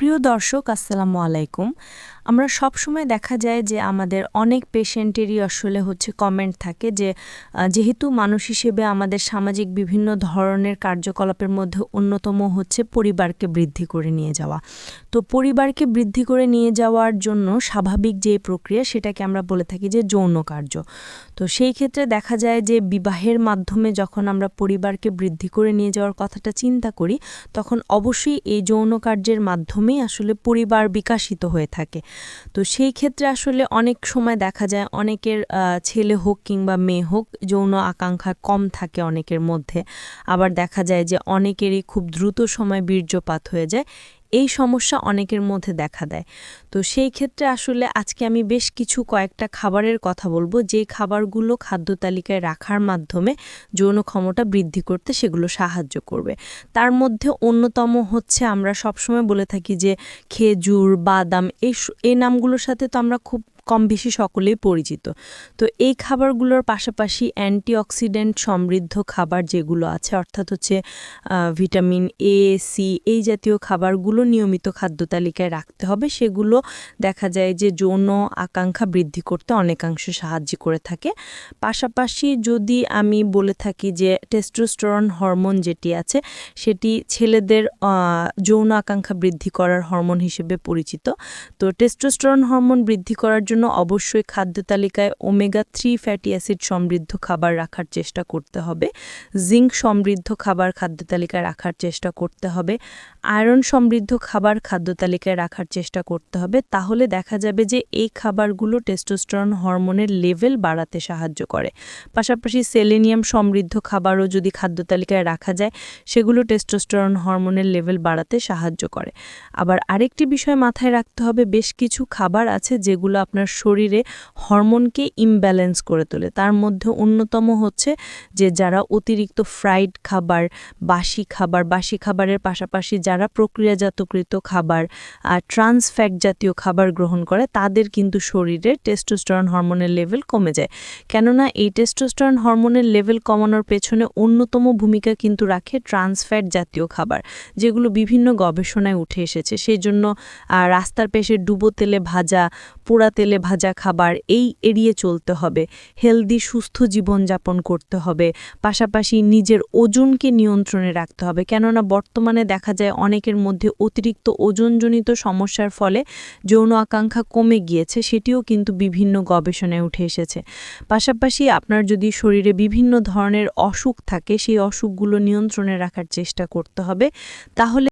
প্রিয় দর্শক আসসালামু আলাইকুম। আমরা সবসময় দেখা যায় যে আমাদের অনেক পেশেন্টেরই আসলে কমেন্ট থাকে যে যেহেতু মানুষ হিসেবে আমাদের সামাজিক বিভিন্ন ধরনের কার্যকলাপের মধ্যে অন্যতম হচ্ছে পরিবারকে বৃদ্ধি করে নিয়ে যাওয়া। তো পরিবারকে বৃদ্ধি করে নিয়ে যাওয়ার জন্য স্বাভাবিক যে প্রক্রিয়া সেটাকে আমরা বলে থাকি যে যৌন কার্য। তো সেই ক্ষেত্রে দেখা যায় যে বিবাহের মাধ্যমে যখন আমরা পরিবারকে বৃদ্ধি করে নিয়ে যাওয়ার কথাটা চিন্তা করি তখন অবশ্যই এই যৌন কার্যের মাধ্যমেই আসলে পরিবার বিকশিত হয়ে থাকে। তো সেই ক্ষেত্রে আসলে অনেক সময় দেখা যায় অনেকের ছেলে হোক কিংবা মেয়ে হোক যৌন আকাঙ্ক্ষা কম থাকে অনেকের মধ্যে, আবার দেখা যায় যে অনেকেরই খুব দ্রুত সময় বীর্যপাত হয়ে যায়। এই সমস্যা অনেকের মধ্যে দেখা দেয়। তো সেই ক্ষেত্রে আসলে আজকে আমি বেশ কয়েকটা খাবারের কথা বলবো, যেই খাবারগুলো খাদ্য তালিকায় রাখার মাধ্যমে যৌন ক্ষমতা বৃদ্ধি করতে সেগুলো সাহায্য করবে। তার মধ্যে অন্যতম হচ্ছে আমরা সবসময় বলে থাকি যে খেজুর, বাদাম, এই নামগুলোর সাথে তো আমরা খুব কম বেশি সকলেই পরিচিত। তো এই খাবারগুলোর পাশাপাশি অ্যান্টিঅক্সিডেন্ট সমৃদ্ধ খাবার যেগুলো আছে, অর্থাৎ ভিটামিন এ, সি এই জাতীয় খাবারগুলো নিয়মিত খাদ্য তালিকায় রাখতে হবে। সেগুলো দেখা যায় যে যৌন আকাঙ্ক্ষা বৃদ্ধি করতে অনেকাংশে সাহায্য করে থাকে। পাশাপাশি যদি আমি বলে থাকি যে টেস্টোস্টেরন হরমোন যেটি আছে সেটি ছেলেদের যৌন আকাঙ্ক্ষা বৃদ্ধি করার হরমোন হিসেবে পরিচিত। তো টেস্টোস্টেরন হরমোন বৃদ্ধি করার জন্য অবশ্যই খাদ্য তালিকায় ওমেগা-3 ফ্যাটি অ্যাসিড সমৃদ্ধ খাবার রাখার চেষ্টা করতে হবে। জিঙ্ক সমৃদ্ধ খাবার খাদ্য তালিকায় রাখার চেষ্টা করতে হবে। আয়রন সমৃদ্ধ খাবার খাদ্য তালিকায় রাখার চেষ্টা করতে হবে। তাহলে দেখা যাবে যে এই খাবারগুলো টেস্টোস্টেরন হরমোনের লেভেল বাড়াতে সাহায্য করে। পাশাপাশি সেলেনিয়াম সমৃদ্ধ খাবারও যদি খাদ্য তালিকায় রাখা যায় সেগুলো টেস্টোস্টেরন হরমোনের লেভেল বাড়াতে সাহায্য করে। আবার আরেকটি বিষয় মাথায় রাখতে হবে, বেশ কিছু খাবার আছে যেগুলো আপনার শরীরে হরমোনকে ইমব্যালেন্স করে তোলে। তার মধ্যে অন্যতম হচ্ছে যে যারা অতিরিক্ত ফ্রাইড খাবার, বাসি খাবারের পাশাপাশি যারা প্রক্রিয়াজাতকৃত খাবার আর ট্রান্স ফ্যাট জাতীয় খাবার গ্রহণ করে তাদের কিন্তু শরীরে টেস্টোস্টেরন হরমোনের লেভেল কমে যায়। কেননা এই টেস্টোস্টেরন হরমোনের লেভেল কমানোর পেছনে অন্যতম ভূমিকা কিন্তু রাখে ট্রান্স ফ্যাট জাতীয় খাবার, যেগুলো বিভিন্ন গবেষণায় উঠে এসেছে। সেই জন্য রাস্তার পাশে ডুবো তেলে ভাজা, পোড়া তেলে ভাজা খাবার এই এড়িয়ে চলতে হবে। হেলদি সুস্থ জীবনযাপন করতে হবে। পাশাপাশি নিজের ওজনকে নিয়ন্ত্রণে রাখতে হবে, কেননা বর্তমানে দেখা যায় অনেকের মধ্যে অতিরিক্ত ওজনজনিত সমস্যার ফলে যৌন আকাঙ্ক্ষা কমে গিয়েছে, সেটিও কিন্তু বিভিন্ন গবেষণায় উঠে এসেছে। পাশাপাশি আপনার যদি শরীরে বিভিন্ন ধরনের অসুখ থাকে সেই অসুখগুলো নিয়ন্ত্রণে রাখার চেষ্টা করতে হবে। তাহলে